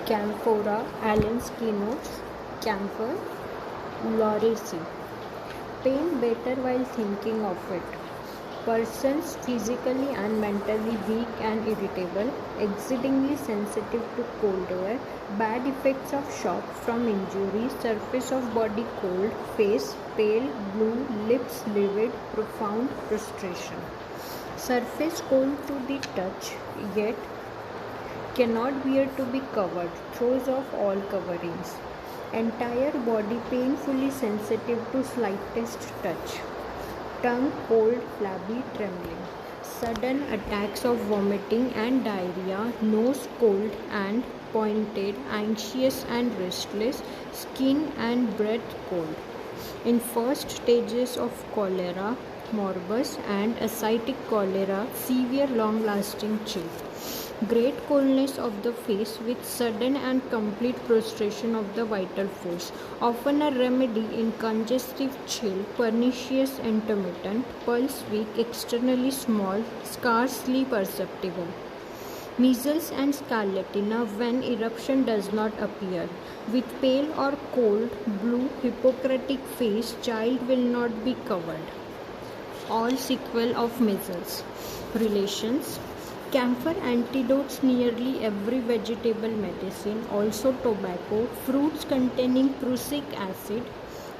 Camphora allanskinodes, camphor, lauraceae. Pain better while thinking of it. Persons physically and mentally weak and irritable, exceedingly sensitive to cold air, bad effects of shock from injury, surface of body cold, face pale, blue, lips livid, profound prostration. Surface cold to the touch, yet cannot bear to be covered, throws off all coverings. Entire body painfully sensitive to slightest touch. Tongue cold, flabby, trembling. Sudden attacks of vomiting and diarrhea, nose cold and pointed, anxious and restless, skin and breath cold. In first stages of cholera, morbus and ascitic cholera, severe long-lasting chill. Great coldness of the face with sudden and complete prostration of the vital force, often a remedy in congestive chill, pernicious intermittent, pulse weak, externally small, scarcely perceptible. Measles and scarlatina when eruption does not appear. With pale or cold, blue, Hippocratic face, child will not be covered. All sequel of measles. Relations. Camphor antidotes nearly every vegetable medicine, also tobacco, fruits containing prussic acid,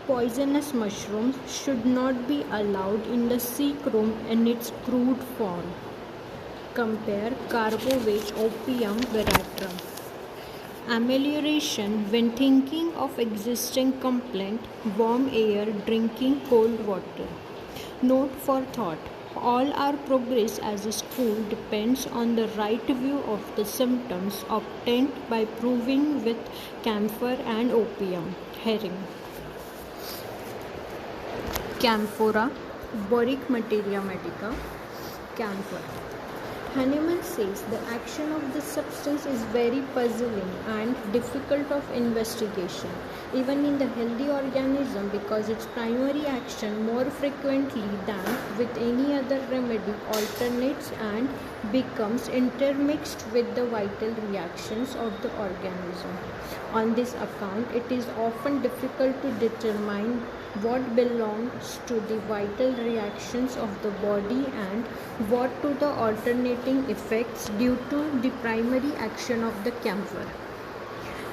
poisonous mushrooms should not be allowed in the sick room in its crude form. Compare Carbovage opium veratrum. Amelioration when thinking of existing complaint, warm air, drinking cold water. Note for thought. All our progress as a school depends on the right view of the symptoms obtained by proving with camphor and opium. Herring. Camphora, Boric materia medica. Camphor. Hahnemann says the action of this substance is very puzzling and difficult of investigation, even in the healthy organism, because its primary action more frequently than with any other remedy alternates and becomes intermixed with the vital reactions of the organism. On this account, it is often difficult to determine what belongs to the vital reactions of the body and what to the alternating effects due to the primary action of the camphor.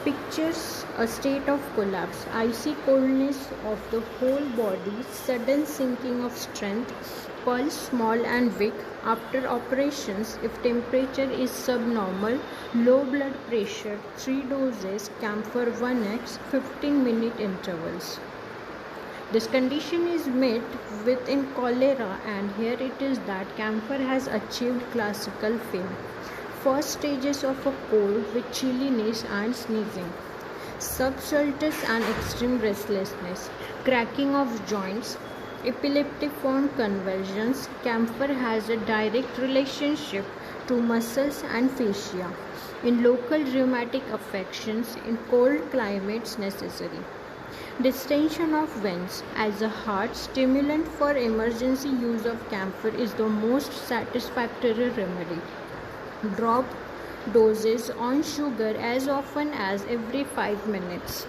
Pictures a state of collapse, icy coldness of the whole body, sudden sinking of strength, pulse small and weak. After operations, if temperature is subnormal, low blood pressure, 3 doses, camphor 1x, 15-minute intervals. This condition is met with in cholera, and here it is that camphor has achieved classical fame. First stages of a cold with chilliness and sneezing, subsultus and extreme restlessness, cracking of joints, epileptiform convulsions. Camphor has a direct relationship to muscles and fascia. In local rheumatic affections, in cold climates necessary. Distension of veins. As a heart stimulant for emergency use of camphor is the most satisfactory remedy. Drop doses on sugar as often as every 5 minutes.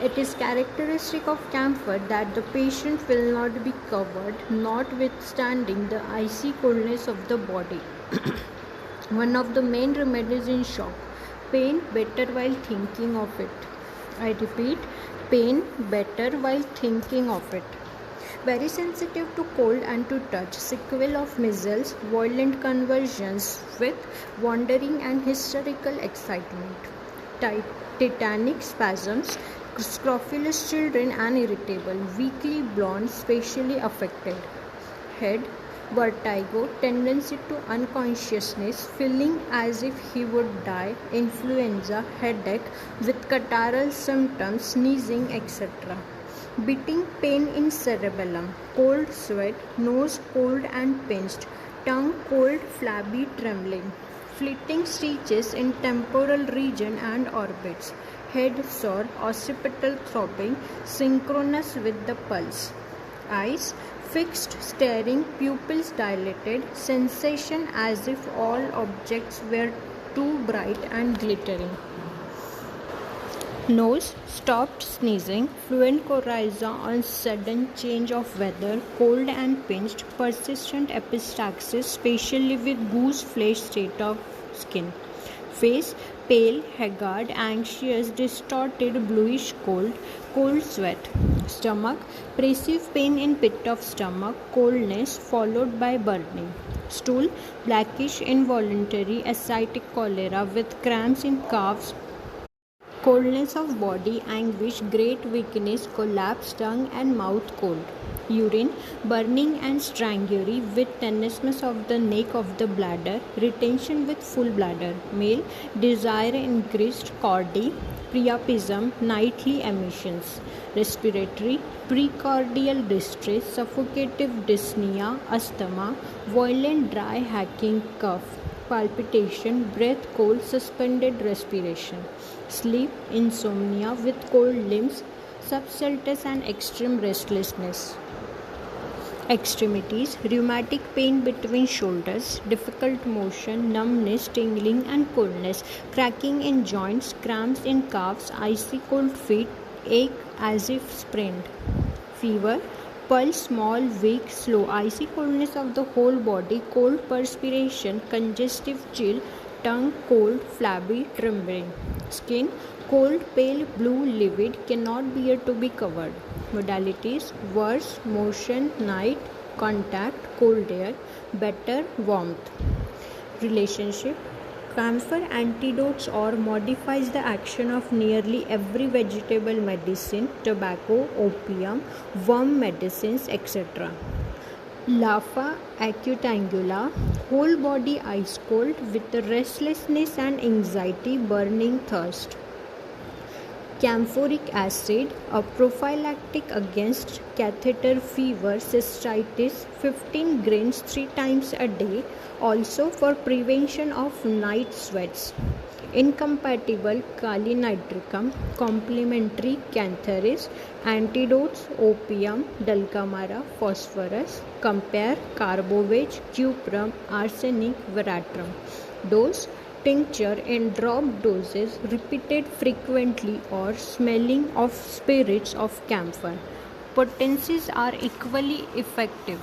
It is characteristic of camphor that the patient will not be covered, notwithstanding the icy coldness of the body. One of the main remedies in shock. Pain better while thinking of it. I repeat, pain better while thinking of it. Very sensitive to cold and to touch, sequel of measles, violent convulsions with wandering and hysterical excitement, tetanic spasms, scrofulous children and irritable, weakly blonde, spatially affected, head, vertigo, tendency to unconsciousness, feeling as if he would die, influenza, headache with catarrhal symptoms, sneezing, etc. Beating pain in cerebellum, cold sweat, nose cold and pinched, tongue cold, flabby, trembling, fleeting stitches in temporal region and orbits, head sore, occipital throbbing, synchronous with the pulse, eyes fixed, staring, pupils dilated, sensation as if all objects were too bright and glittering. Nose, stopped sneezing, fluent coryza on sudden change of weather, cold and pinched, persistent epistaxis, spatially with goose flesh state of skin. Face, pale, haggard, anxious, distorted, bluish cold, cold sweat. Stomach, oppressive pain in pit of stomach, coldness followed by burning. Stool, blackish, involuntary, ascitic cholera with cramps in calves, coldness of body, anguish, great weakness, collapse, tongue and mouth cold. Urine, burning and strangury with tenuousness of the neck of the bladder, retention with full bladder. Male, desire increased, cordy, priapism, nightly emissions. Respiratory, precordial distress, suffocative dyspnea, asthma, violent dry hacking cough, palpitation, breath cold, suspended respiration. Sleep, insomnia with cold limbs, subsultus and extreme restlessness. Extremities, rheumatic pain between shoulders, difficult motion, numbness, tingling and coldness, cracking in joints, cramps in calves, icy cold feet, ache as if sprained. Fever, pulse small, weak, slow, icy coldness of the whole body, cold perspiration, congestive chill, tongue cold, flabby, trembling. Skin, cold, pale, blue, livid, cannot bear to be covered. Modalities, worse, motion, night, contact, cold air, better, warmth. Relationship, camphor antidotes or modifies the action of nearly every vegetable medicine, tobacco, opium, worm medicines, etc. Lapha acutangula, whole body ice cold with restlessness and anxiety, burning thirst. Camphoric acid, a prophylactic against catheter fever, cystitis, 15 grains 3 times a day, also for prevention of night sweats. Incompatible Kali nitricum, complementary cantharis, antidotes opium, dulcamara, phosphorus, compare carbovage, cuprum, arsenic, veratrum. Dose, tincture in dropped doses, repeated frequently, or smelling of spirits of camphor. Potencies are equally effective.